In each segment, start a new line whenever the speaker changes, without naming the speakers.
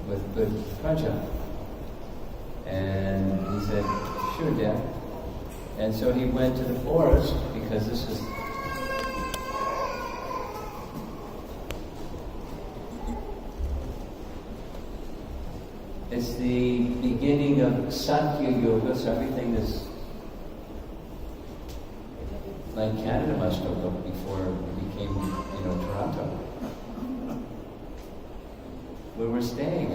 with good praja. And he said, sure, Dad. And so he went to the forest, because this is it's the beginning of Satya Yoga, so everything is like Canada must have looked before it became, Toronto. Where we're staying,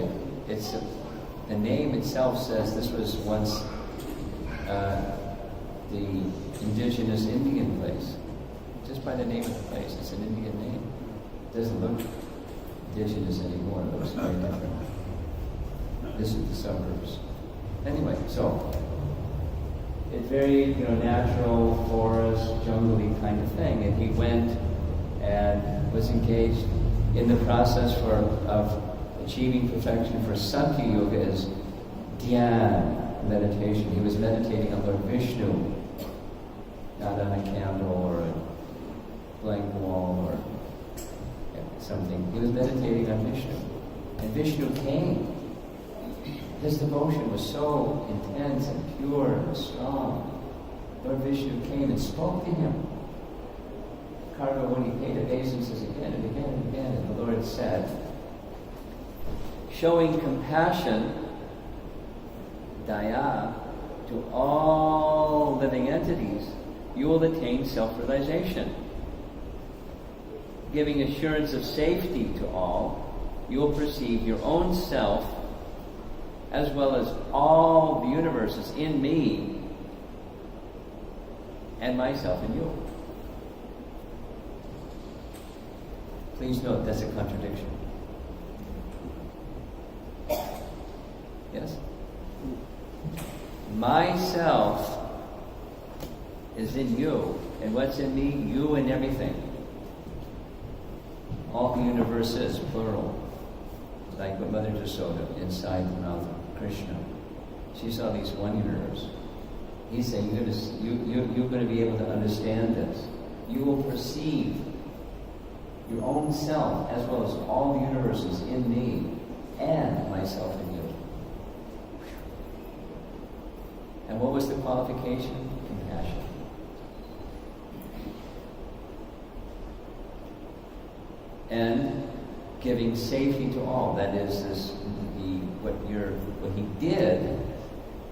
the name itself says this was once the indigenous Indian place. Just by the name of the place, it's an Indian name. It doesn't look indigenous anymore, it looks very different. This is the suburbs. Anyway, so it's very, natural, forest, jungly kind of thing. And he went and was engaged in the process of achieving perfection for Satya Yoga is dhyan, meditation. He was meditating on Lord Vishnu, not on a candle or a blank wall or something. He was meditating on Vishnu. And Vishnu came. His devotion was so intense and pure and strong. Lord Vishnu came and spoke to him. Karma, when he paid obeisances again and again and again, and the Lord said, showing compassion, daya, to all living entities, you will attain self-realization. Giving assurance of safety to all, you will perceive your own self as well as all the universes in me and myself in you. Please note that's a contradiction. Yes? Myself is in you, and what's in me? You and everything. All the universes, plural. Like what Mother Jasoda inside the mouth of Krishna. She saw these wonders. He's saying, you're going to be able to understand this. You will perceive your own self as well as all the universes in me and myself in you. And what was the qualification? Compassion. And giving safety to all. That is what he did.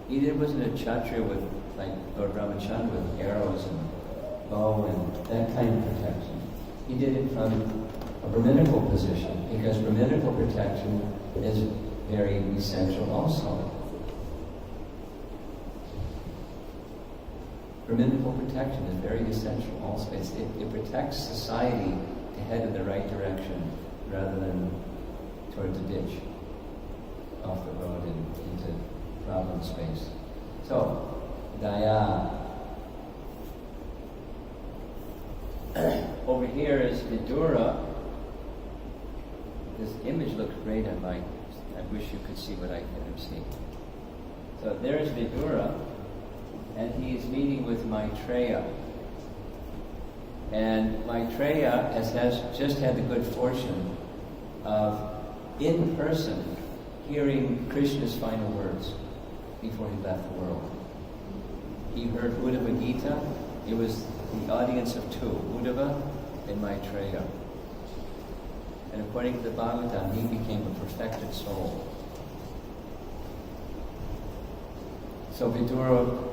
He wasn't a kshatriya with like Lord Ramachandra with arrows and bow and that kind of protection. He did it from a Brahminical position, because Brahminical protection is very essential also. Brahminical protection is very essential also. It protects society to head in the right direction rather than towards the ditch, off the road and into problem space. So, daya. Over here is Vidura. This image looks great on I wish you could see what I can see. So there's Vidura, and he is meeting with Maitreya. And Maitreya has just had the good fortune of, in person, hearing Krishna's final words before he left the world. He heard Uddhava Gita. It was the audience of two, Uddhava and Maitreya. And according to the Bhagavatam, he became a perfected soul. So Vidura,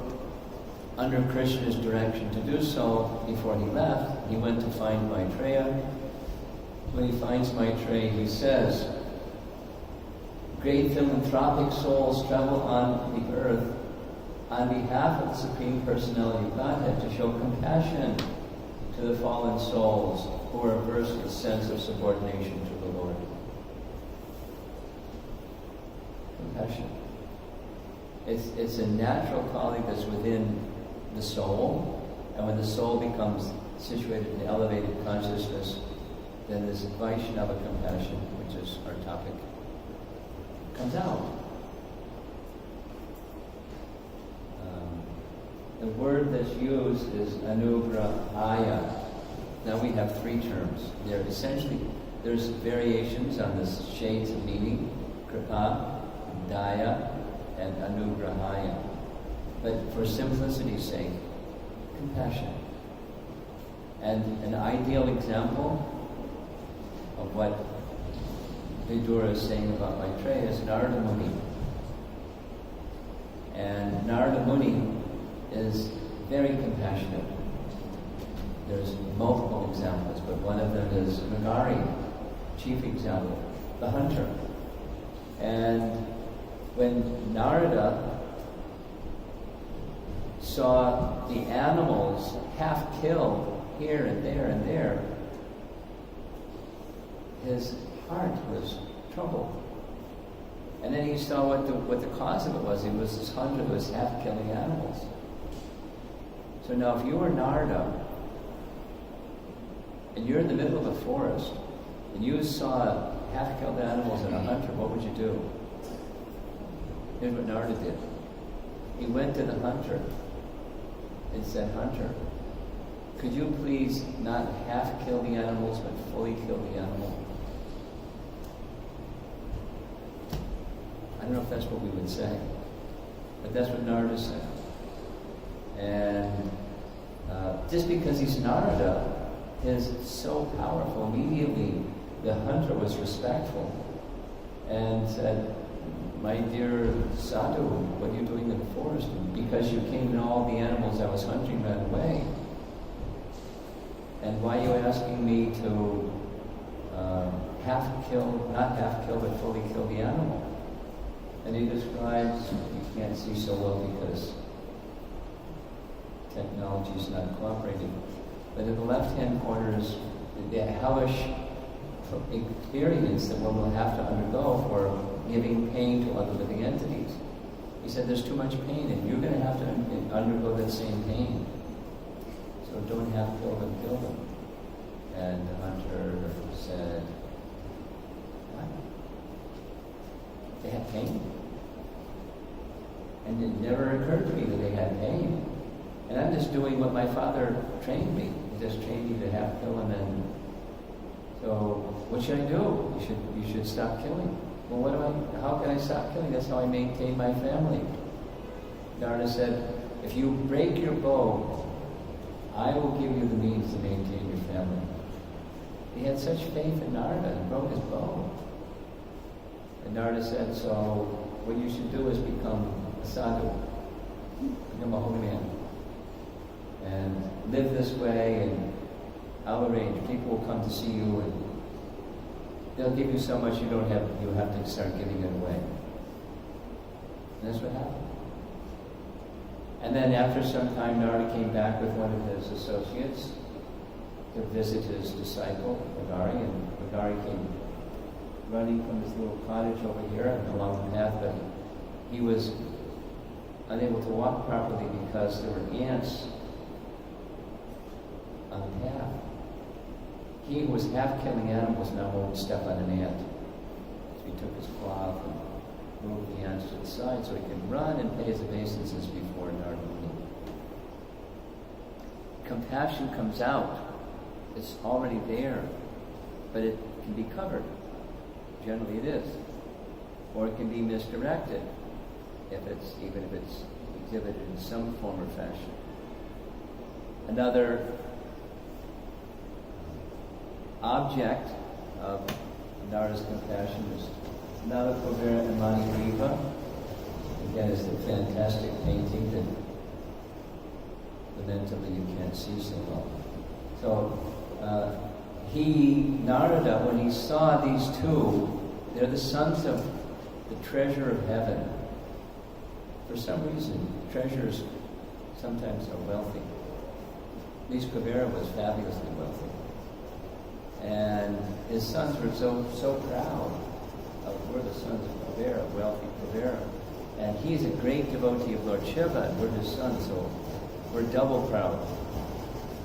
under Krishna's direction to do so, before he left, he went to find Maitreya. When he finds Maitreya, he says, great philanthropic souls travel on the earth on behalf of the Supreme Personality of Godhead to show compassion to the fallen souls who are averse to the sense of subordination to the Lord. Compassion. It's a natural quality that's within the soul, and when the soul becomes situated in elevated consciousness, then this Vaishnava compassion, which is our topic, comes out. The word that's used is anugrahaya. Now we have three terms. There's variations on the shades of meaning, Kripa, Daya, and Anugrahaya. But for simplicity's sake, compassion. And an ideal example of what Vidura is saying about Maitreya is Narada Muni. And Narada Muni is very compassionate. There's multiple examples, but one of them is Nagari, chief example, the hunter. And when Narada saw the animals half killed here and there, his heart was troubled. And then he saw what the cause of it was. It was this hunter who was half killing animals. So now if you were Narada, and you're in the middle of the forest, and you saw half-killed animals and a hunter, what would you do? Here's what Narada did. He went to the hunter and said, "Hunter, could you please not half kill the animals, but fully kill the animal?" I don't know if that's what we would say, but that's what Narada said. And just because he's Narada is so powerful, immediately the hunter was respectful and said, "My dear sadhu, what are you doing in the forest? Because you came and all the animals I was hunting ran away. And why are you asking me to not half kill, but fully kill the animal?" And he describes, you can't see so well because technology is not cooperating, but in the left-hand corner is the hellish experience that one will have to undergo for giving pain to other living entities. He said there's too much pain and you're going to have to undergo that same pain. So don't half kill them, kill them. And the hunter said, "What? They had pain?" And it never occurred to me that they had pain. And I'm just doing what my father trained me. He just trained me to half kill them, and so what should I do? You should stop killing. Well, how can I stop killing? That's how I maintain my family. Narada said, "If you break your bow, I will give you the means to maintain your family." He had such faith in Narada, he broke his bow. And Narada said, "So what you should do is become a sadhu, become a holy man, and live this way, and I'll arrange. People will come to see you, and they'll give you so much you have to start giving it away." And that's what happened. And then after some time, Narada came back with one of his associates to visit his disciple, Nagari, and Nagari came running from his little cottage over here along the path, but he was unable to walk properly because there were ants on the path. He who was half killing animals now won't step on an ant. So he took his cloth and moved the ants to the side so he could run and pay his obeisances before Narada Muni. Compassion comes out. It's already there, but it can be covered. Generally it is. Or it can be misdirected, even if it's exhibited in some form or fashion. Another object of Narada's compassion is Nalakovira and Manigriva. Again, it's the fantastic painting that lamentably you can't see so well. So Narada, when he saw these two, they're the sons of the treasure of heaven. For some reason, treasures sometimes are wealthy. At least Kuvera was fabulously wealthy. And his sons were so proud of, we're the sons of Kuvera, wealthy Kuvera. And he's a great devotee of Lord Shiva, and we're his sons, so we're double proud.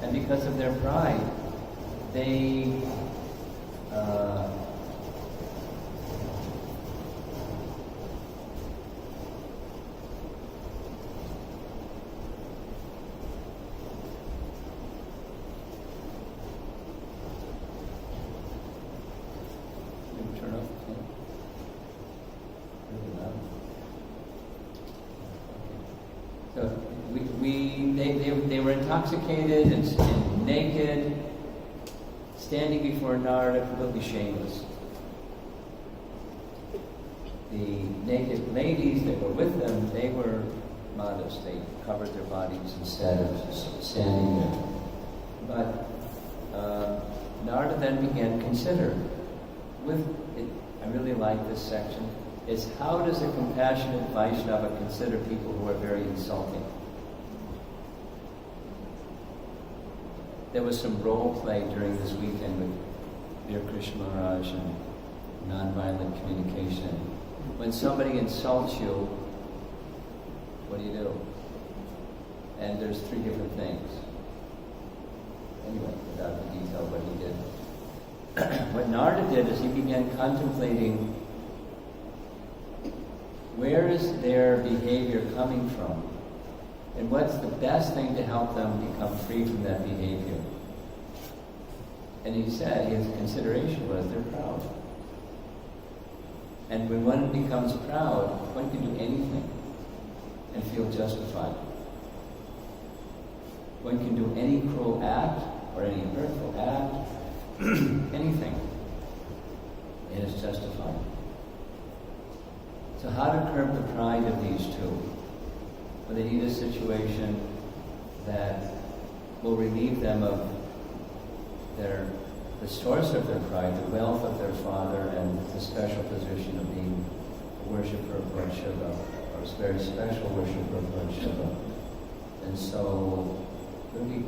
And because of their pride, they turn off the phone. So they were intoxicated and naked, standing before Narada, completely shameless. The naked ladies that were with them, they were modest. They covered their bodies instead of standing there. But Narada then began to consider, I really like this section, is how does a compassionate Vaishnava consider people who are very insulting? There was some role play during this weekend with Veer Krishna Maharaj and nonviolent communication. When somebody insults you, what do? And there's 3 different things. Anyway, without the detail of what he did. What Narada did is he began contemplating, where is their behavior coming from? And what's the best thing to help them become free from that behavior? And he said his consideration was they're proud. And when one becomes proud, one can do anything and feel justified. One can do any cruel act or any hurtful act, anything, and it's justified. So how to curb the pride of these two? Well, they need a situation that will relieve them of the source of their pride, the wealth of their father, and the special position of being a worshipper of Lord Shiva, or a very special worshipper of Lord Shiva. And so, it would be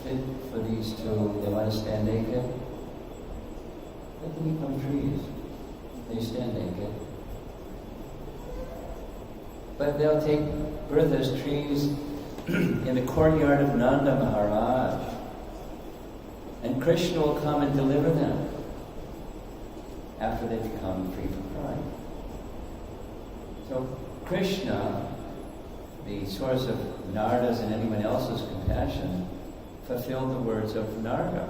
fit for these two. They want to stand naked? Let them become trees. They stand naked. But they'll take birth as trees in the courtyard of Nanda Maharaj. And Krishna will come and deliver them after they become free from pride. So Krishna, the source of Narada's and anyone else's compassion, fulfilled the words of Narada.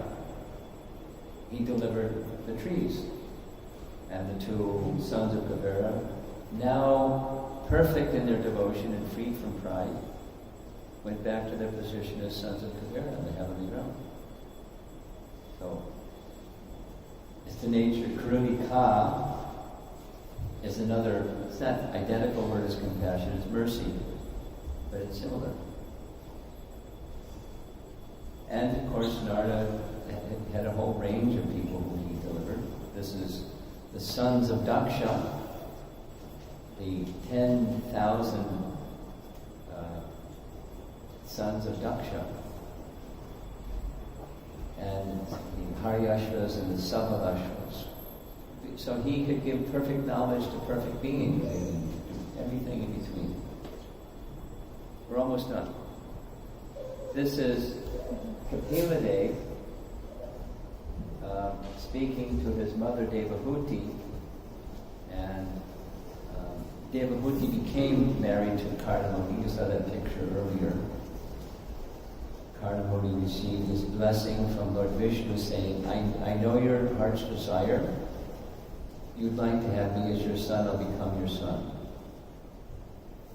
He delivered the trees. And the 2 sons of Kavera, now perfect in their devotion and freed from pride, went back to their position as sons of Kavera in the heavenly realm. So, it's the nature. Karuna is another, it's not identical word as compassion, it's mercy, but it's similar. And of course, Narada had a whole range of people who he delivered. This is the sons of Daksha, the 10,000 sons of Daksha, and the Haryashvas and the Sabalashvas. So he could give perfect knowledge to perfect beings and do everything in between. We're almost done. This is Kapila Dev speaking to his mother Devahuti, and Devahuti became married to Karnamoni. You saw that picture earlier. Karnamoni received his blessing from Lord Vishnu saying, I know your heart's desire. You'd like to have me as your son, I'll become your son.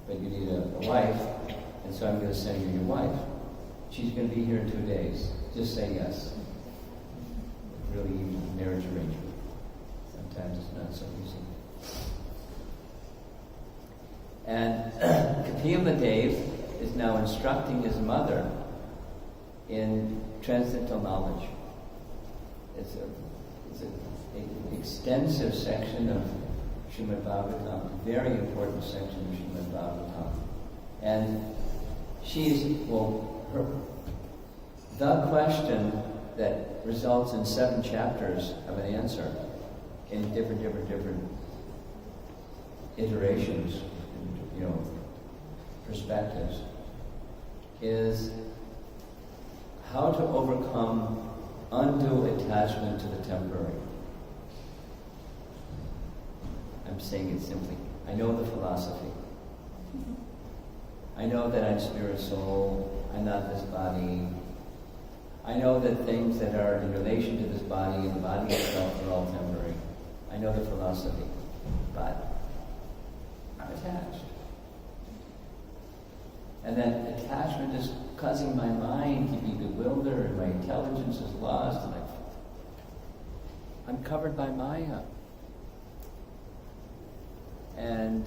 But you need a wife, and so I'm going to send you your wife. She's going to be here in 2 days. Just say yes. Really easy marriage arrangement. Sometimes it's not so easy. And Kapila Dev is now instructing his mother in transcendental knowledge. It's an extensive section of Srimad Bhagavatam, a very important section of Srimad Bhagavatam. And the question that results in 7 chapters of an answer in different iterations, perspectives, is how to overcome undue attachment to the temporary. I'm saying it simply. I know the philosophy. I know that I'm spirit soul, I'm not this body. I know that things that are in relation to this body and the body itself are all temporary. I know the philosophy, but I'm attached. And And that attachment is causing my mind to be bewildered, and my intelligence is lost, and I'm covered by Maya. And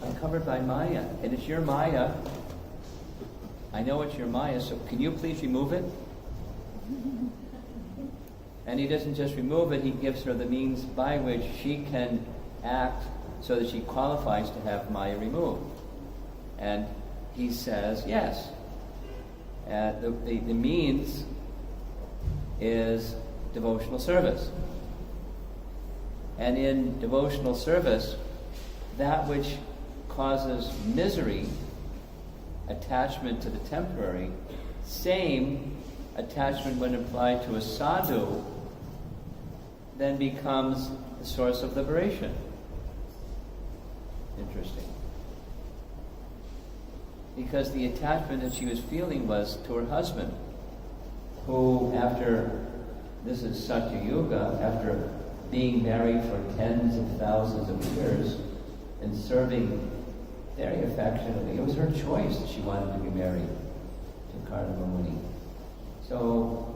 I'm covered by Maya, and it's your Maya. I know it's your Maya, so can you please remove it? And he doesn't just remove it, he gives her the means by which she can act so that she qualifies to have Maya removed. And he says, yes. The means is devotional service. And in devotional service, that which causes misery, attachment to the temporary, same attachment when applied to a sadhu, then becomes the source of liberation. Interesting. Because the attachment that she was feeling was to her husband, who this is Satya Yuga, after being married for tens of thousands of years and serving very affectionately, it was her choice that she wanted to be married to Karnava Muni. So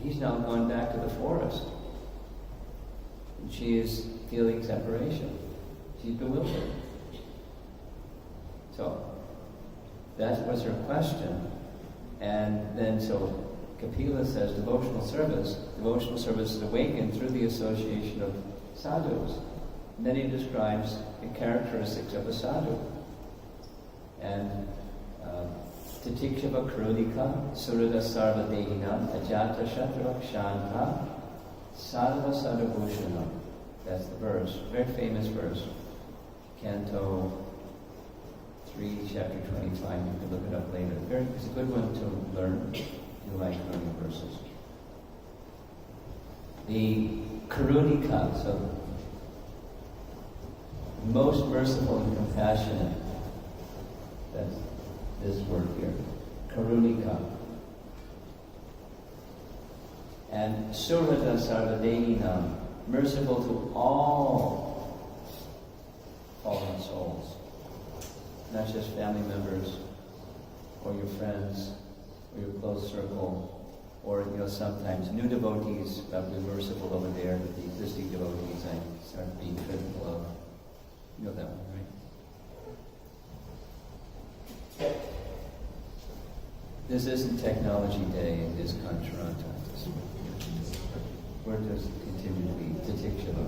he's now gone back to the forest, and she is feeling separation. She's bewildered. So that was her question. And then so Kapila says devotional service is awakened through the association of sadhus. And then he describes the characteristics of a sadhu. And Titikshava Krunika Surada Sarvadehina Ajata Shatra Shanta Sarva Sadhabhushana. That's the verse. Very famous verse. Canto 3, chapter 25. You can look it up later. It's a good one to learn if you like learning verses. The Karunika, so most merciful and compassionate. That's this word here. Karunika. And Surata Sarvadehinam, merciful to all fallen souls. Not just family members, or your friends, or your close circle, or sometimes new devotees, but be merciful over there, but the existing devotees I start being critical of. You know that one, right? This isn't technology day in this country. We're just continue to be Titikshava.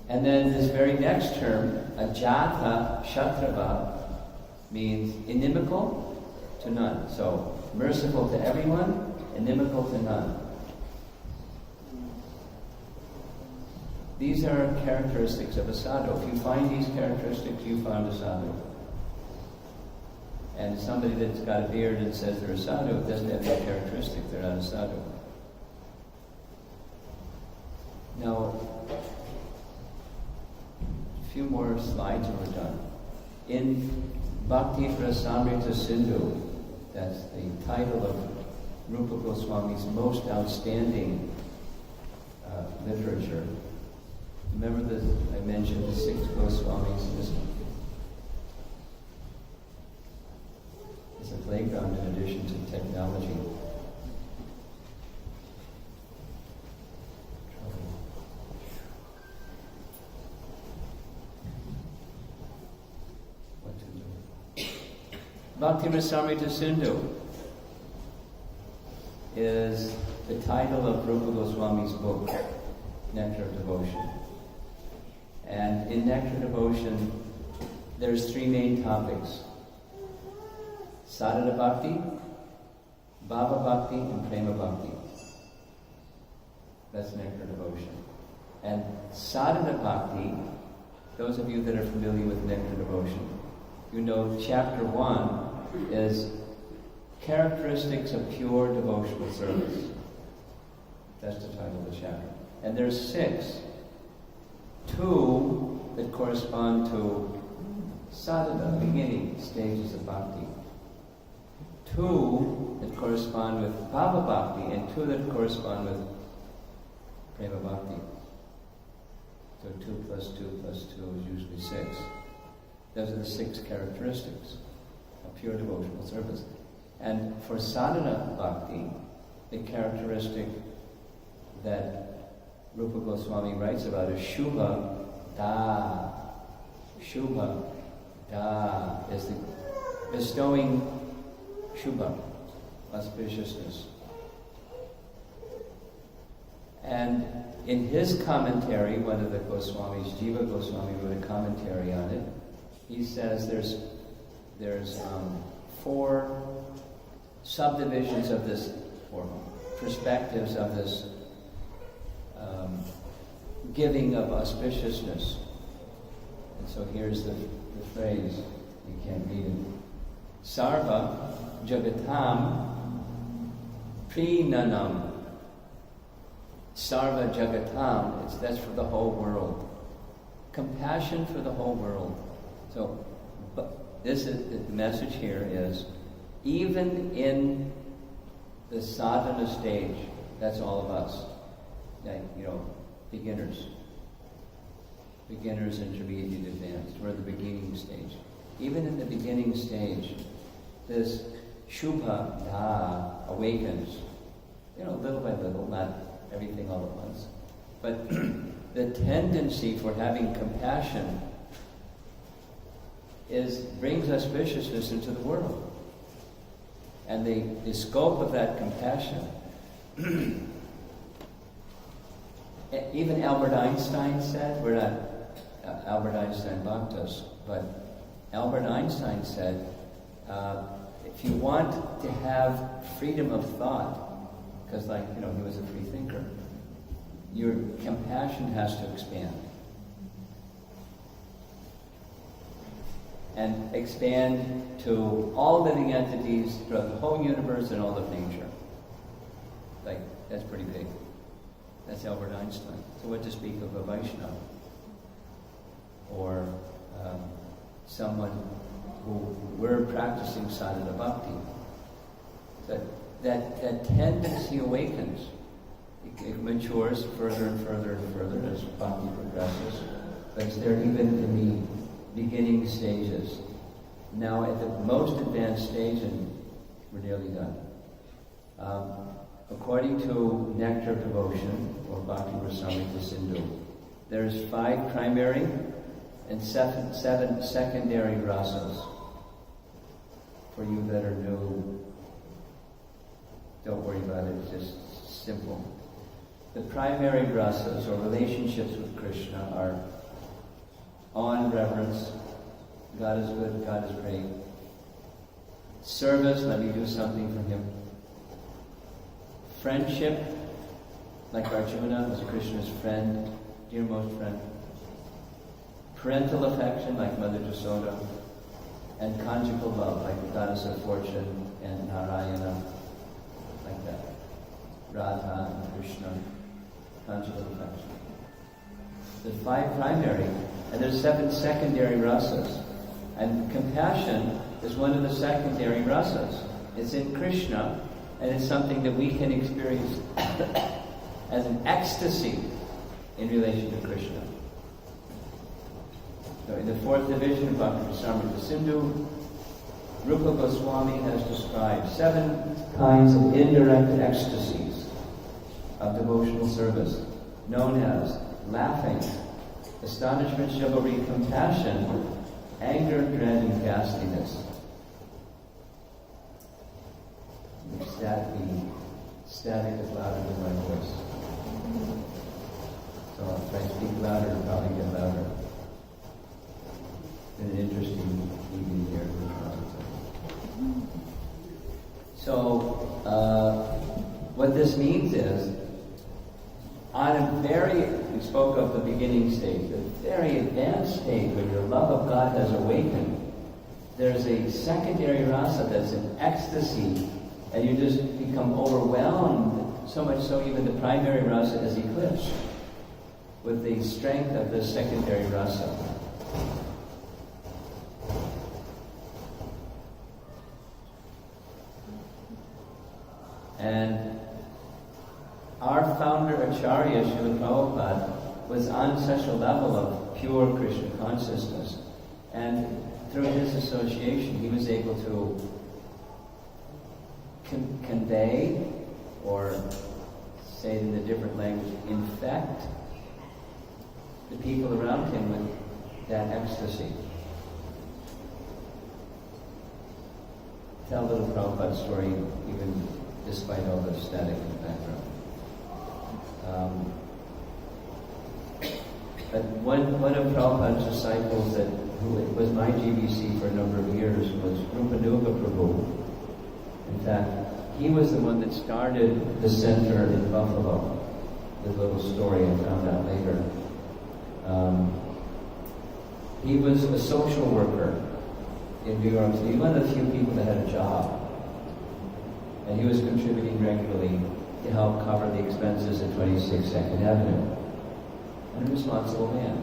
And then this very next term, Ajata Shatrava, means inimical to none. So, merciful to everyone, inimical to none. These are characteristics of a sadhu. If you find these characteristics, you found a sadhu. And somebody that's got a beard and says they're a sadhu doesn't have that characteristic, they're not a sadhu. Now, a few more slides and we're done. In Bhakti Prasamrita Sindhu, that's the title of Rupa Goswami's most outstanding literature. Remember that I mentioned the 6 Goswamis? This is a playground in addition to technology. What to do? Bhakti Rasamrita Sindhu is the title of Rupa Goswami's book, Nectar of Devotion. And in Nectar Devotion, there's 3 main topics. Sadhana Bhakti, Bhava Bhakti, and Prema Bhakti. That's Nectar Devotion. And Sadhana Bhakti, those of you that are familiar with Nectar Devotion, you know chapter 1 is characteristics of pure devotional service. That's the title of the chapter. And there's 6 2 that correspond to sadhana, beginning stages of bhakti, 2 that correspond with bhava bhakti, and 2 that correspond with prema bhakti. So 2 plus 2 plus 2 is usually 6. Those are the 6 characteristics of pure devotional service. And for sadhana bhakti, the characteristic that Rupa Goswami writes about is Shubha Da. Shubha Da is the bestowing Shubha, auspiciousness. And in his commentary, one of the Goswamis, Jiva Goswami, wrote a commentary on it. He says there's 4 subdivisions of this, or perspectives of this giving of auspiciousness. And so here's the phrase, you can't read it. Sarva jagatam prinanam. Sarva jagatam, that's for the whole world. Compassion for the whole world. So, but this is the message here is, even in the sadhana stage, that's all of us. Like, beginners, intermediate, advanced. We're at the beginning stage. Even in the beginning stage, this Shubha Da awakens, little by little, not everything all at once. But the tendency for having compassion brings auspiciousness into the world. And the scope of that compassion, even Albert Einstein said, we're not Albert Einstein bhaktas, but Albert Einstein said, if you want to have freedom of thought, because he was a free thinker, your compassion has to expand. And expand to all living entities throughout the whole universe and all of nature. That's pretty big. That's Albert Einstein. So what to speak of a Vaishnava? Or someone who we're practicing sadhana bhakti. That tendency awakens. It matures further and further and further as bhakti progresses. But it's there even in the beginning stages. Now at the most advanced stage, and we're nearly done. According to Nectar of Devotion, or Bhakti Rasamrita Sindhu, there's 5 primary and 7 secondary rasas. For you that are new, don't worry about it, it's just simple. The primary rasas, or relationships with Krishna, are awe and reverence, God is good, God is great. Service, let me do something for Him. Friendship, like Arjuna was Krishna's friend, dearmost friend. Parental affection, like Mother Jasoda. And conjugal love, like the Goddess of Fortune and Narayana, like that. Radha and Krishna, conjugal affection. There's 5 primary, and there's 7 secondary rasas. And compassion is one of the secondary rasas. It's in Krishna, and it's something that we can experience as an ecstasy in relation to Krishna. So in the 4th division of Bhakti Rasamrita Sindhu, Rupa Goswami has described 7 kinds of indirect ecstasies of devotional service, known as laughing, astonishment, chivalry, compassion, anger, dread, and ghastliness. Static is louder than my voice. So if I speak louder, it'll probably get louder. Been an interesting evening here. So, what this means is, on we spoke of the beginning stage, the very advanced stage when your love of God has awakened, there's a secondary rasa that's an ecstasy, and you just become overwhelmed, so much so even the primary rasa is eclipsed with the strength of the secondary rasa. And our founder Acharya, Srila Prabhupada, was on such a level of pure Krishna consciousness, and through his association he was able to convey, or say it in a different language, infect the people around him with that ecstasy. Tell a little Prabhupada story, even despite all the static in the background. But one of Prabhupada's disciples who was my GBC for a number of years was Rupanuga Prabhu. In fact, he was the one that started the center in Buffalo. The little story I found out later. He was a social worker in New York City, one of the few people that had a job. And he was contributing regularly to help cover the expenses at 26 Second Avenue. And a responsible man.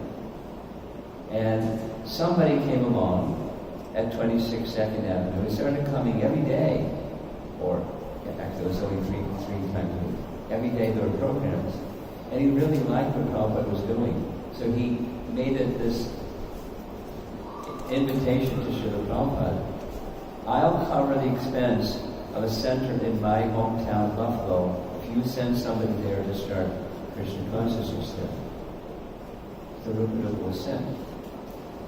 And somebody came along at 26 Second Avenue. He started coming every day, or actually it was only three times a week. Every day there were programs. And he really liked what Prabhupada was doing. So he made it this invitation to Srila Prabhupada. I'll cover the expense of a center in my hometown, Buffalo, if you send somebody there to start Krishna consciousness there. So Rupanuga was sent.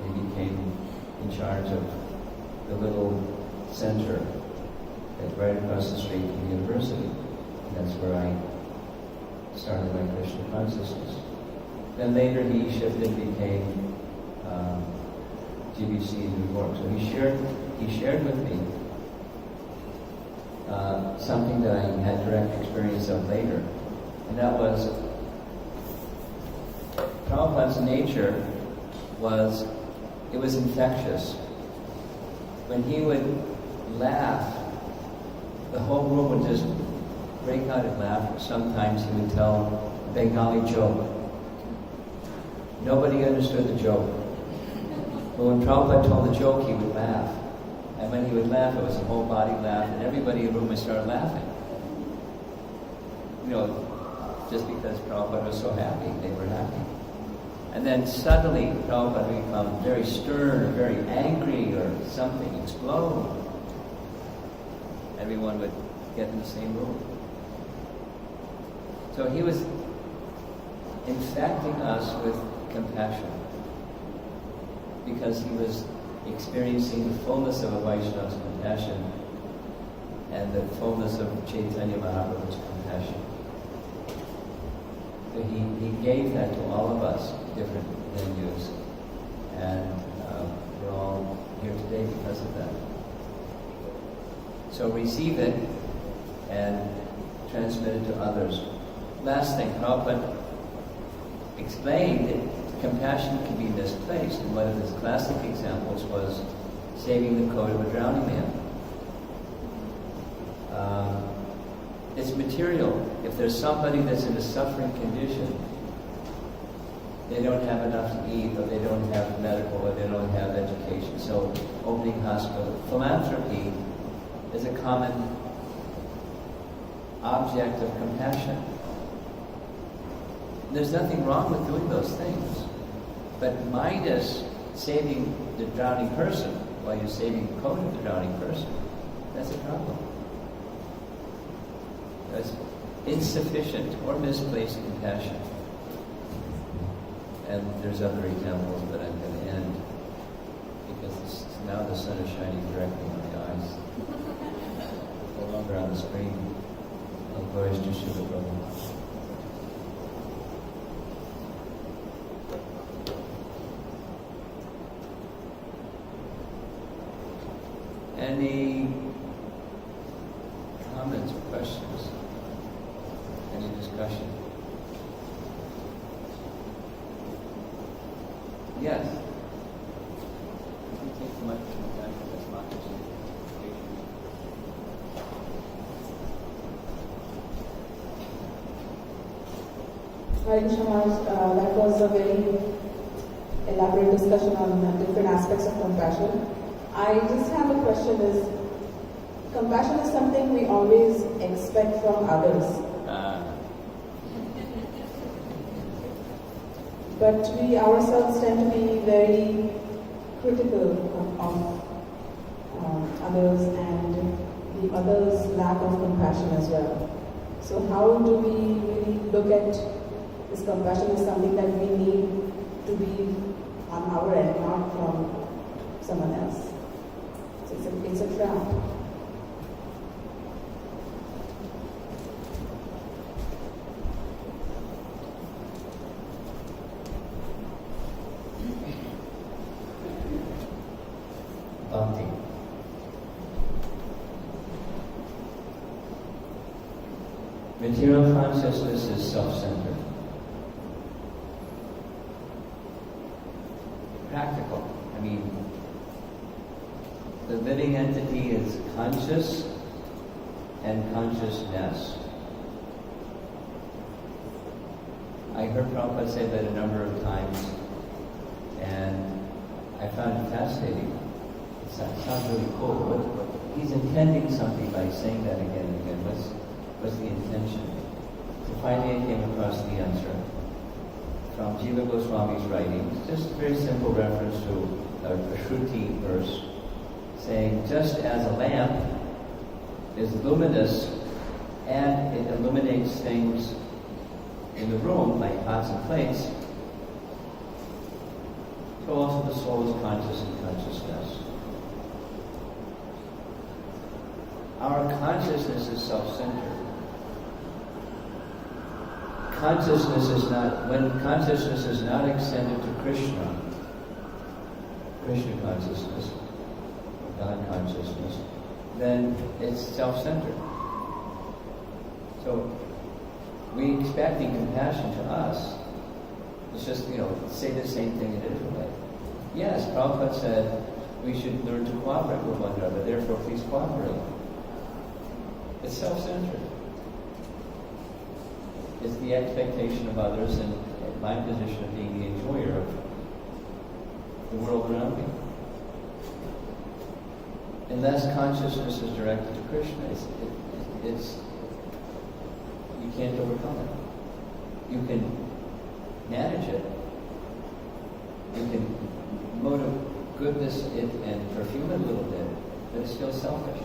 He became in charge of the little center that's right across the street from the university. And that's where I started my Krishna consciousness. Then later he shifted and became GBC in New York. So he shared with me something that I had direct experience of later. And that was Prabhupada's nature was infectious. When he would laugh, the whole room would just break out in laughter. Sometimes he would tell a Bengali joke. Nobody understood the joke. But when Prabhupada told the joke, he would laugh. And when he would laugh, it was a whole body laugh, and everybody in the room would start laughing. You know, just because Prabhupada was so happy, they were happy. And then suddenly, Prabhupada would become very stern or very angry or something, explode. Everyone would get in the same room. So he was infecting us with compassion because he was experiencing the fullness of a Vaishnava's compassion and the fullness of Chaitanya Mahaprabhu's compassion. So he gave that to all of us, different venues, and we're all here today because of that. So receive it and transmit it to others. Last thing, Prabhupada explained that compassion can be misplaced, and one of his classic examples was saving the coat of a drowning man. It's material. If there's somebody that's in a suffering condition, they don't have enough to eat, or they don't have medical, or they don't have education. So opening hospital. Philanthropy is a common object of compassion. There's nothing wrong with doing those things. But minus saving the drowning person while you're saving the coat of the drowning person, that's a problem. That's insufficient or misplaced compassion. And there's other examples, but I'm going to end because now the sun is shining directly in my eyes. No longer on the screen. All glories to Srila Prabhupada. Any comments or questions? Any discussion? Yes. You can take the microphone back to this microphone.
Hare Krishna Maharaj, that was a very elaborate discussion on different aspects of compassion. I just have a question is, compassion is something we always expect from others. But we ourselves tend to be very critical of others and the others' lack of compassion as well. So how do we really look at this compassion as something that we need to be on our end, not from someone else? So it's a trap.
Bhakti. Material consciousness is self-centered. Practical. I mean, the living entity is conscious and consciousness. I heard Prabhupada say that a number of times, and I found it fascinating. It sounds really cool. He's intending something by saying that again and again. What's the intention? So finally I came across the answer from Jiva Goswami's writings, just a very simple reference to a Shruti verse, saying, just as a lamp is luminous and it illuminates things in the room, like pots and plates, so also the soul is conscious in consciousness. Our consciousness is self-centered. Consciousness is not, when consciousness is not extended to Krishna consciousness, God consciousness, then it's self-centered. So we expecting compassion to us. It's just, say the same thing in a different way. Yes, Prabhupada said we should learn to cooperate with one another, therefore please cooperate. It's self-centered. It's the expectation of others and my position of being the enjoyer of the world around me. Unless consciousness is directed to Krishna, it's you can't overcome it. You can manage it. You can motive goodness it and perfume it a little bit, but it's still selfish.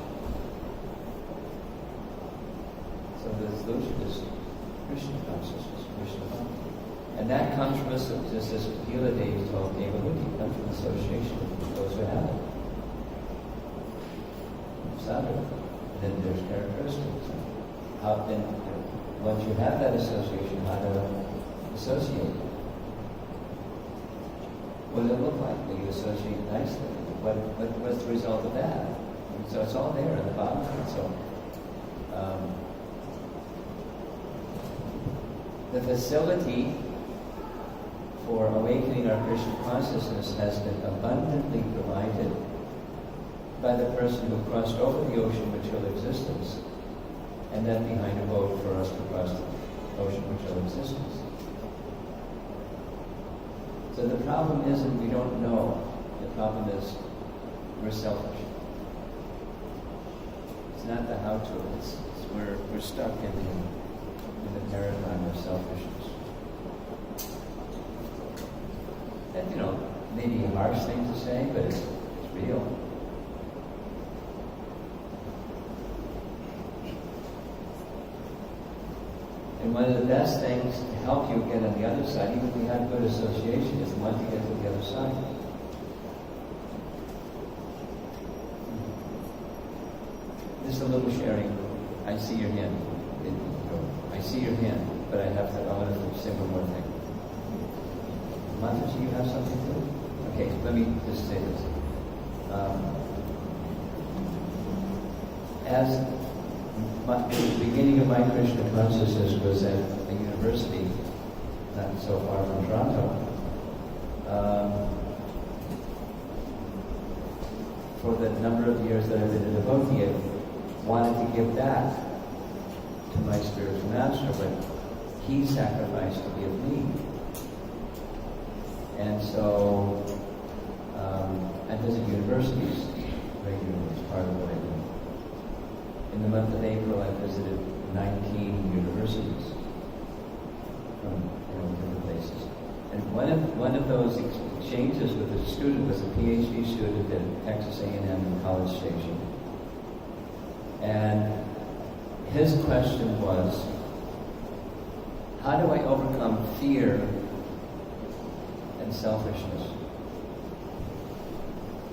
So this illusion is Krishna consciousness, Krishna bhakti. And that comes from just as Gila Devi told Devahuti, comes from association with those who have it. Sadhu. Then there's characteristics. How then, once you have that association, how to associate? What does it look like? Will you associate nicely? What's the result of that? And so it's all there in the bottom. So the facility for awakening our Krishna consciousness has been abundantly provided by the person who crossed over the ocean of material existence and then behind a boat for us to cross the ocean of material existence. So the problem isn't we don't know. The problem is we're selfish. It's not the how-to. It's we're stuck in the paradigm of selfishness. And maybe a harsh thing to say, but it's real. And one of the best things to help you get on the other side, even if we have good association, is want to get to the other side. Just a little sharing. I see your hand. I see your hand, but I want to say one more thing. Mataji, you have something too? Okay, let me just say this. As the beginning of my Krishna consciousness was at a university, not so far from Toronto. For the number of years that I've been a devotee, I wanted to give back to my spiritual master, but he sacrificed to give me. And so I visit universities regularly as part of what I do. In the month of April, I visited 19 universities from different places. And one of those exchanges with a student was a PhD student at Texas A&M in College Station. And his question was, how do I overcome fear and selfishness?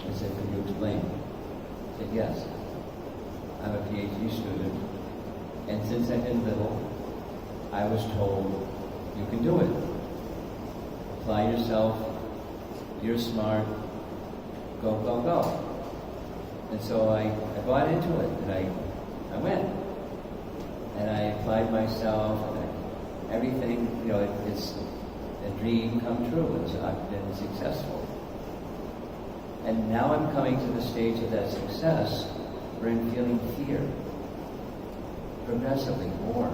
I said, could you explain? He said, yes. I'm a PhD student, and since I've been little, I was told, you can do it. Apply yourself, you're smart, go, go, go. And so I bought into it, and I went. And I applied myself, and everything, it's a dream come true. I've been successful. And now I'm coming to the stage of that success where I'm feeling fear. Progressively, more,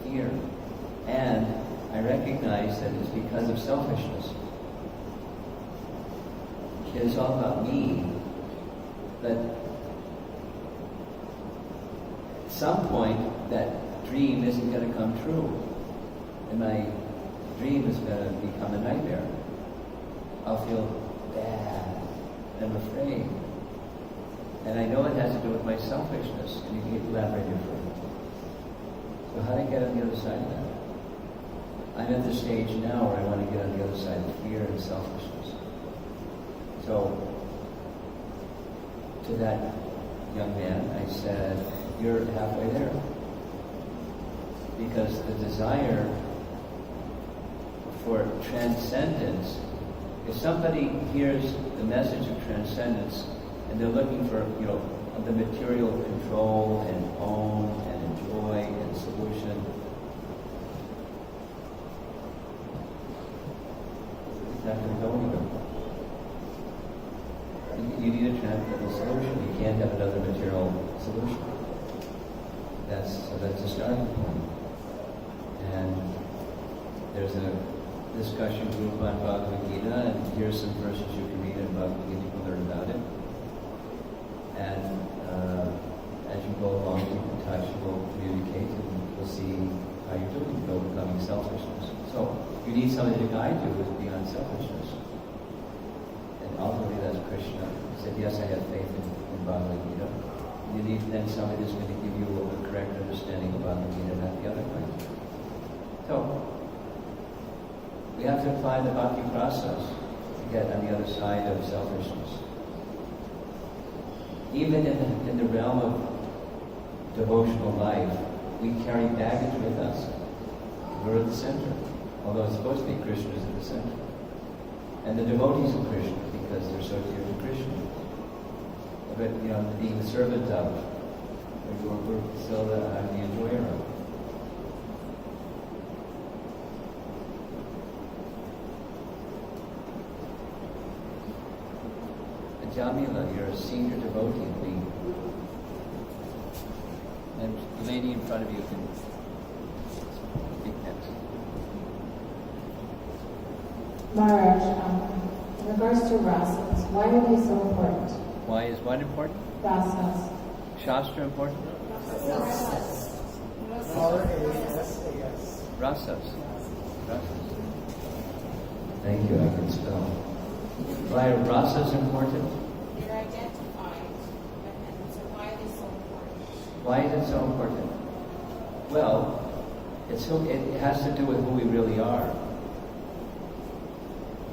fear. And I recognize that it's because of selfishness. It is all about me. But at some point, that dream isn't going to come true. And my dream is going to become a nightmare. I'll feel bad. I'm afraid. And I know it has to do with my selfishness. And you can elaborate further. So how do I get on the other side of that? I'm at the stage now where I want to get on the other side of fear and selfishness. So, to that young man, I said, you're halfway there. Because the desire for transcendence, if somebody hears the message of transcendence and they're looking for, the material control and own and enjoy and solution, it's not going to go anywhere. You need a transcendental solution. You can't have another material solution. That's a starting point. And there's a discussion group on Bhagavad Gita, and here's some verses you can read in Bhagavad Gita, you can learn about it. And as you go along, keep in touch, we'll communicate, and we'll see how you're doing with overcoming selfishness. So you need somebody to guide you who's beyond selfishness. And ultimately that's Krishna. He said, yes, I have faith in Bhagavad Gita. You need then somebody who's going to give you a correct understanding of Bhagavad Gita, not the other way. So we have to apply the bhakti process to get on the other side of selfishness. Even in the realm of devotional life, we carry baggage with us. We're at the center, although it's supposed to be Krishna is at the center. And the devotees of Krishna, because they're so dear to Krishna. But, being the servant of, we're still the enjoyer of. Jamila, you're a senior devotee of me. And the lady in front of you can speak next.
Maharaj, in regards to rasas, why are they so important?
Why is what important?
Rasas.
Shastra important?
Rasas.
R-A-S-A-S. Rasas. Thank you, I can spell. Why are rasas important?
They're identified, and so why are they so important?
Why is it so important? Well, it has to do with who we really are.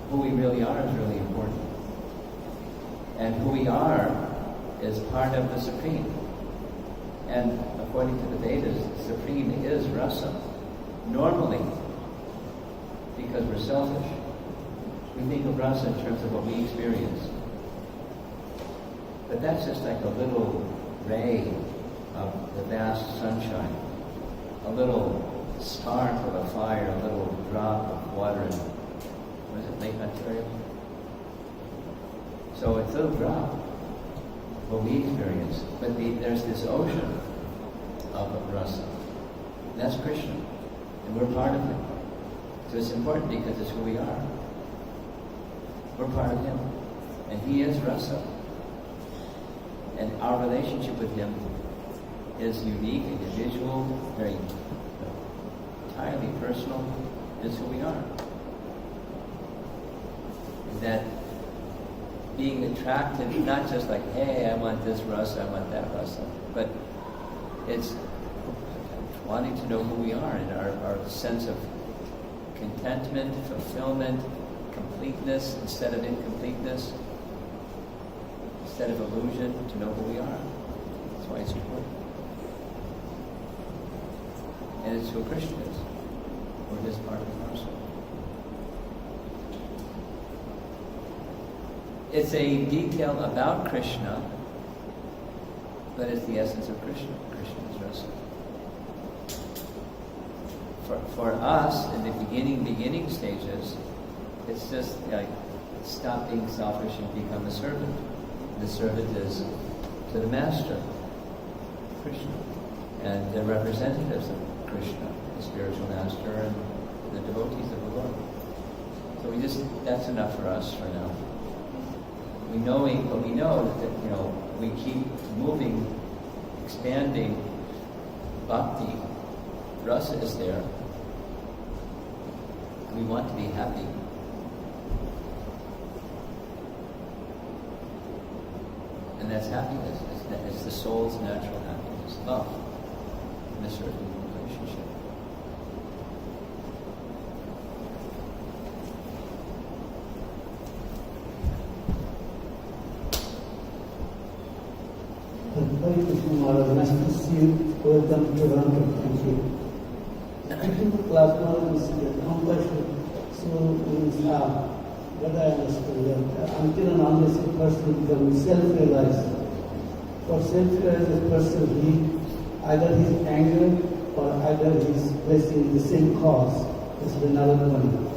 Who we really are is really important. And who we are is part of the Supreme. And according to the Vedas, the Supreme is rasa. Normally, because we're selfish, we think of rasa in terms of what we experience. But that's just like a little ray of the vast sunshine, a little spark of a fire, a little drop of water in, was it Lake Ontario? So it's a little drop, what we experience. But there's this ocean of rasa. That's Krishna. And we're part of Him. So it's important because it's who we are. We're part of Him. And He is Rasa. And our relationship with Him is unique, individual, very entirely personal. It's who we are. That being attracted, not just like, hey, I want this rasa, I want that rasa, but it's wanting to know who we are and our sense of contentment, fulfillment, completeness instead of incompleteness, instead of illusion, to know who we are. That's why it's important. And it's who Krishna is. We're His part of the parcel. It's a detail about Krishna, but it's the essence of Krishna. Krishna is rasa. For us, in the beginning stages, it's just like stop being selfish and become a servant. The servant is to the master, Krishna, and the representatives of Krishna, the spiritual master and the devotees of the Lord. So that's enough for us for now. We know that we keep moving, expanding. Bhakti, rasa is there. We want to be happy. And that's happiness. It's the soul's natural happiness, love, in a certain relationship.
Hare Krishna Maharaj, nice to see you. Welcome to Toronto. Thank you. I think the class model is compassion. So means what I understood that until and unless a person becomes self-realized, for self-realized person, he either his anger or either his blessing the same cause as the Narayana.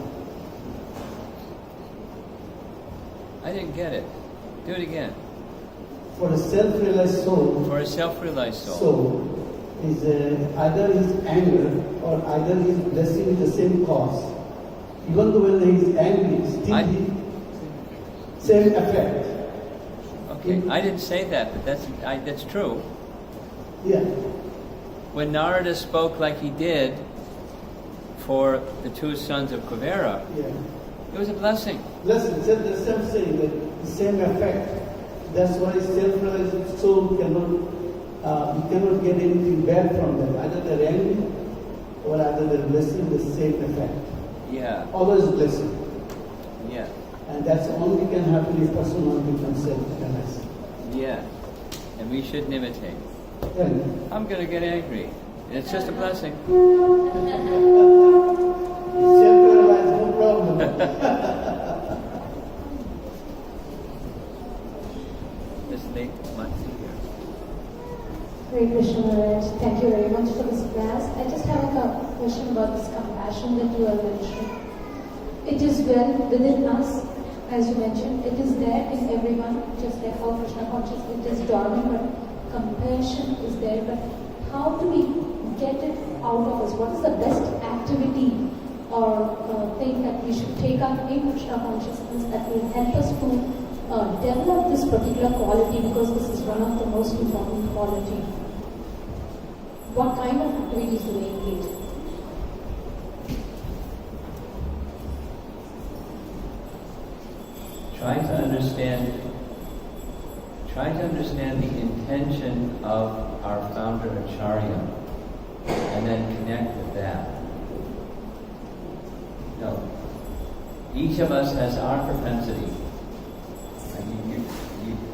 I didn't get it. Do it again.
For a self-realized soul,
For a self-realized soul.
is either his anger or either his blessing the same cause. Even though when he is angry, still he same effect.
Okay, I didn't say that, but that's true.
Yeah.
When Narada spoke like he did for the two sons of Kuvera,
Yeah.
it was a blessing.
Listen, the same saying, that the same effect. That's why self-realized soul you cannot get anything bad from them. Either they're angry or either they're blessing the same effect.
Yeah,
Always blessing.
yeah,
And that's only can happen if person only becomes self-realized.
yeah. And we shouldn't imitate.
Then,
I'm going to get angry. It's just a blessing.
self-realized, no problem.
This late month here.
Hare Krishna Maharaj, thank you very much for this class. I just have a question about this compassion that you are mentioning. It is well within us, as you mentioned. It is there in everyone, just like how Krishna consciousness, it is dormant, but compassion is there. But how do we get it out of us? What is the best activity or thing that we should take up in Krishna consciousness that will help us to develop this particular quality, because this is one of the most important quality? What kind of activities do we engage in?
Try to understand the intention of our founder Acharya, and then connect with that. No. Each of us has our propensity.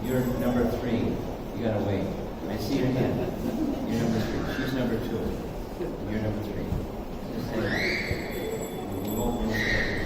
You're number 3. You gotta wait. I see your hand. You're number 3. She's number 2. You're number 3. Just say that. We won't move forward.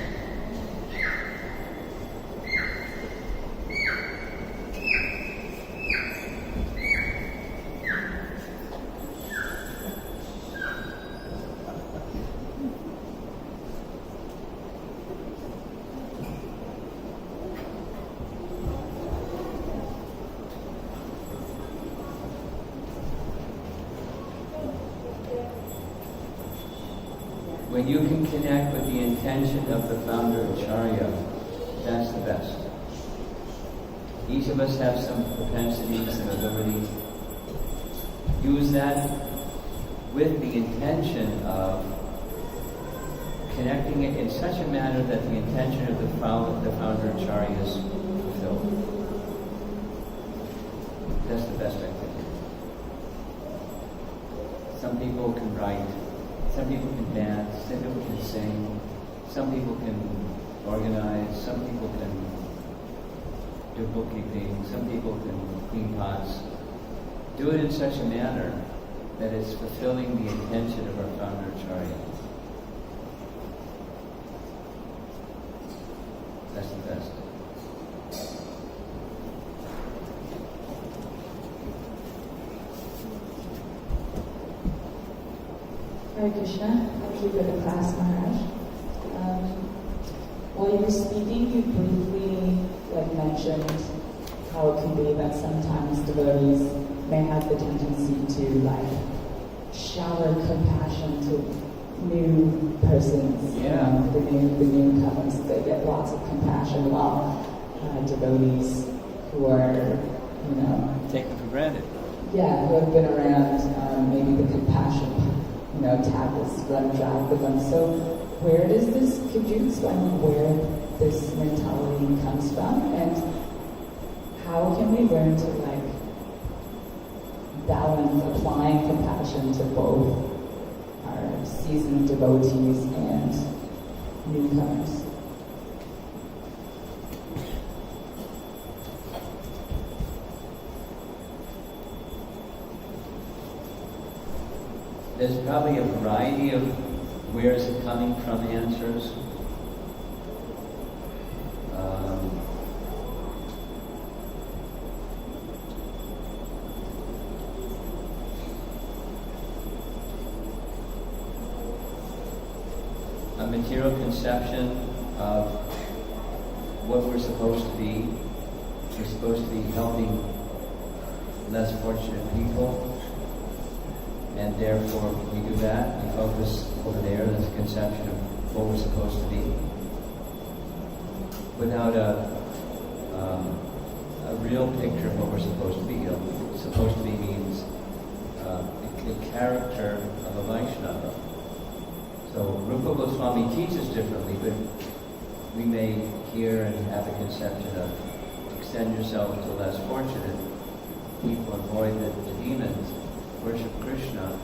When you can connect with the intention of the founder Acharya, that's the best. Each of us have some propensities and abilities. Use that with the intention of connecting it in such a manner that the intention of the founder Acharya is fulfilled. That's the best activity. Some people can write, some people can dance, some people can sing, some people can organize, some people can do bookkeeping, some people can clean pots. Do it in such a manner that it's fulfilling the intention of our founder Acharya. That's the best.
Hare Krishna, thank you for the class, Maharaj. While you were speaking, you briefly mentioned how it can be that sometimes devotees may have the tendency to shower compassion to new persons,
Yeah.
the newcomers. They get lots of compassion, while devotees who are,
Taken for granted.
who have been around, maybe the compassion, tap is run dry for them. So could you explain where this mentality comes from, and how can we learn to balance applying compassion to both our seasoned devotees and newcomers?
There's probably a variety of where is it coming from answers. A material conception of what we're supposed to be. We're supposed to be helping less fortunate people. And therefore, we do that. We focus over there. There's a conception of what we're supposed to be, without a real picture of what we're supposed to be. Supposed to be means the character of a Vaishnava. So Romapada Swami teaches differently, but we may hear and have a conception of extend yourself to less fortunate people, avoid the demons. Worship Krishna,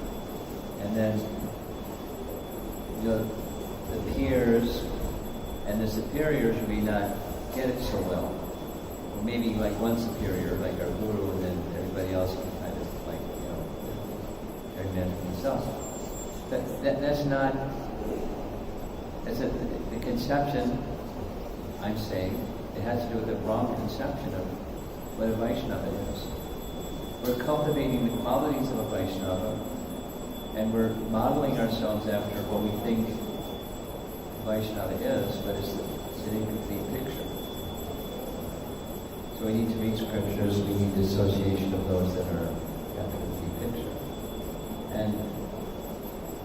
and then the peers and the superiors may not get it so well. Or maybe one superior, like our guru, and then everybody else can kind of experiment themselves. That's not. The conception. I'm saying it has to do with the wrong conception of what a Vaishnava is. We're cultivating the qualities of a Vaishnava, and we're modeling ourselves after what we think Vaishnava is, but it's an incomplete picture. So we need to read scriptures, we need the association of those that have the complete picture, and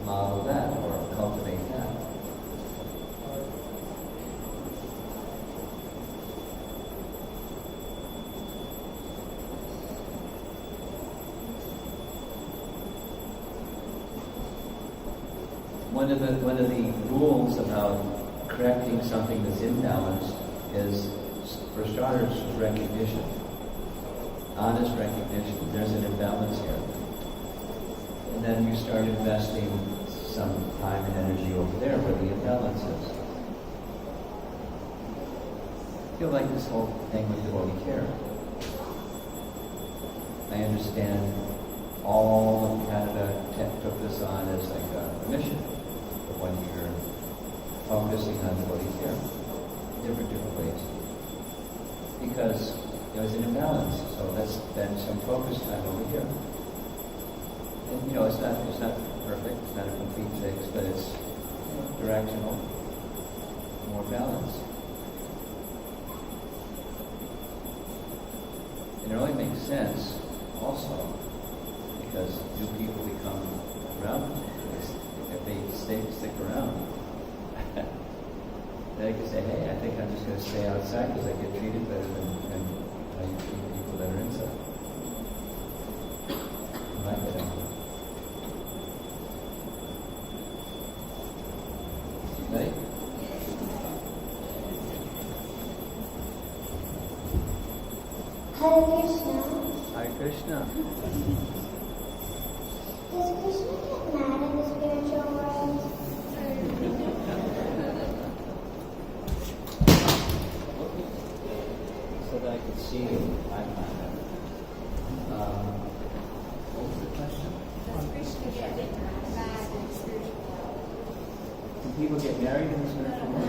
model that, or cultivate that. One of the rules about correcting something that's imbalanced is, for starters, recognition. Honest recognition. There's an imbalance here. And then you start investing some time and energy over there where the imbalance is. I feel like this whole thing with devotee care. I understand all of Canada took this on as like a mission. 1 year, focusing on devotee care, different ways, because there was an imbalance. So let's spend some focus time over here. And it's not perfect, it's not a complete fix, but it's directional, more balance. And it only makes sense also because new people become around if they stick around. Then I can say, hey, I think I'm just going to stay outside because I get treated better than how you treat people that are inside. Right there. Right?
Hare Krishna.
Hare Krishna.
Does Krishna get mad in the spiritual world?
So that I could see you. What was the question?
Does Krishna get mad in the spiritual world?
Do people get married in the spiritual world?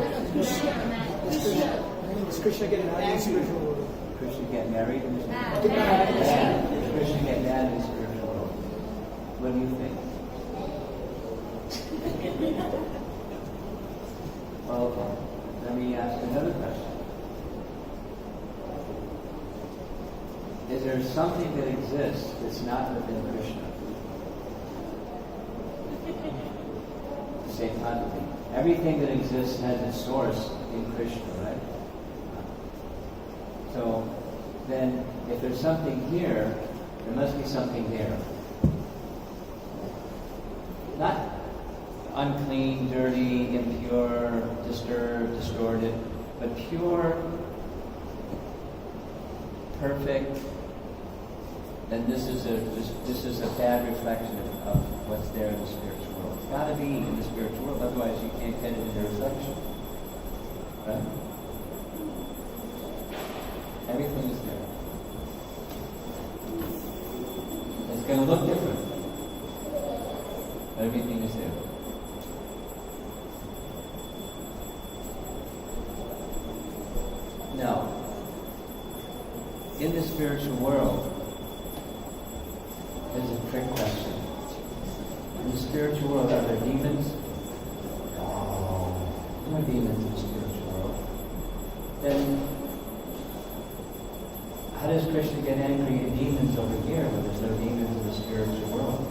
Does Krishna get mad in the spiritual world?
Krishna get married in the spiritual world?
Get mad.
Does Krishna get mad in the spiritual world? What do you think? Okay. Let me ask another question. Is there something that exists that's not within Krishna? Same kind of thing. Everything that exists has its source in Krishna, right? So then, if there's something here, there must be something here. Not unclean, dirty, impure, disturbed, distorted, but pure, perfect. Then this is a bad reflection of what's there in the spiritual world. It's got to be in the spiritual world, otherwise you can't get it in the reflection. Right? Everything is there. It's going to look different, but everything is there. Now, in the spiritual world, there's a trick question. In the spiritual world, are there demons? No. There are demons in the spiritual world. Then, how does Krishna get angry at demons over here when there's no demons in the spiritual world?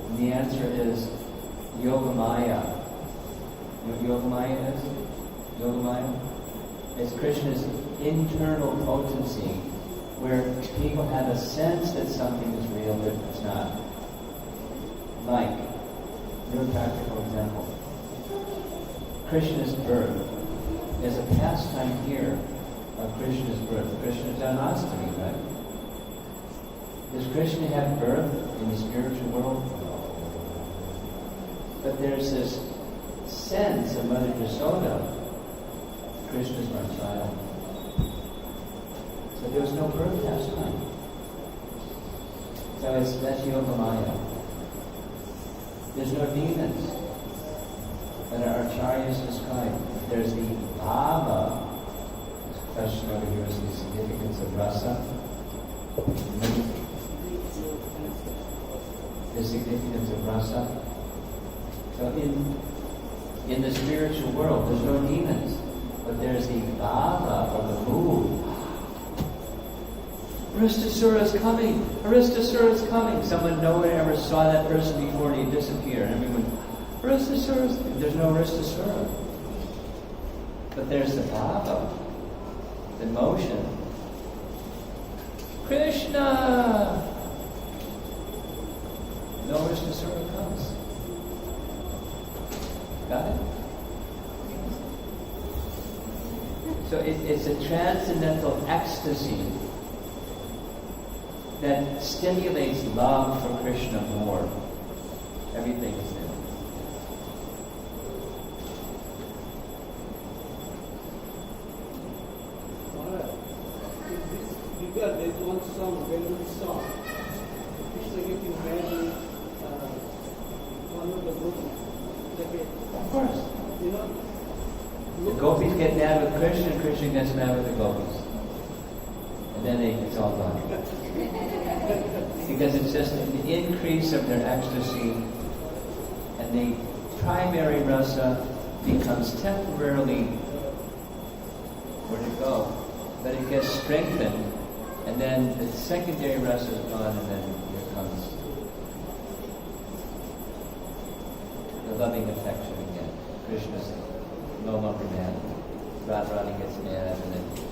And the answer is Yogamaya. You know what Yogamaya is? Yogamaya? It's Krishna's internal potency, where people have a sense that something is real, but it's not. Like, real practical example. Krishna's birth. There's a pastime here of Krishna's birth. Krishna's Janmashtami, right? Does Krishna have birth in the spiritual world? But there's this sense of Mother Yasoda. Krishna's my child. So there's no birth pastime. So that's Yogamaya. There's no demons that our acharyas describe. There's the bhava. This question over here is the significance of rasa. The significance of rasa. So in the spiritual world, there's no demons, but there's the bhava, or the mood. Aristasura is coming! Aristasura is coming! Someone nowhere ever saw that person before and he disappeared. Everyone, Aristasura is coming. There's no Aristasura. But there's the bhava, the motion. Krishna! No Aristasura comes. Got it? So it's a transcendental ecstasy that stimulates love for Krishna more. Everything is there.
Alright. Because there's one song, well-known song. Krishna getting married, one of the gopis.
Of course.
You know?
The gopis get mad with Krishna, and Krishna gets mad with the gopis. And then it's all done. Because it's just an increase of their ecstasy, and the primary rasa becomes temporarily where to go, but it gets strengthened, and then the secondary rasa is gone, and then here comes loving affection again. Krishna's no longer mad. Radharani gets mad, and then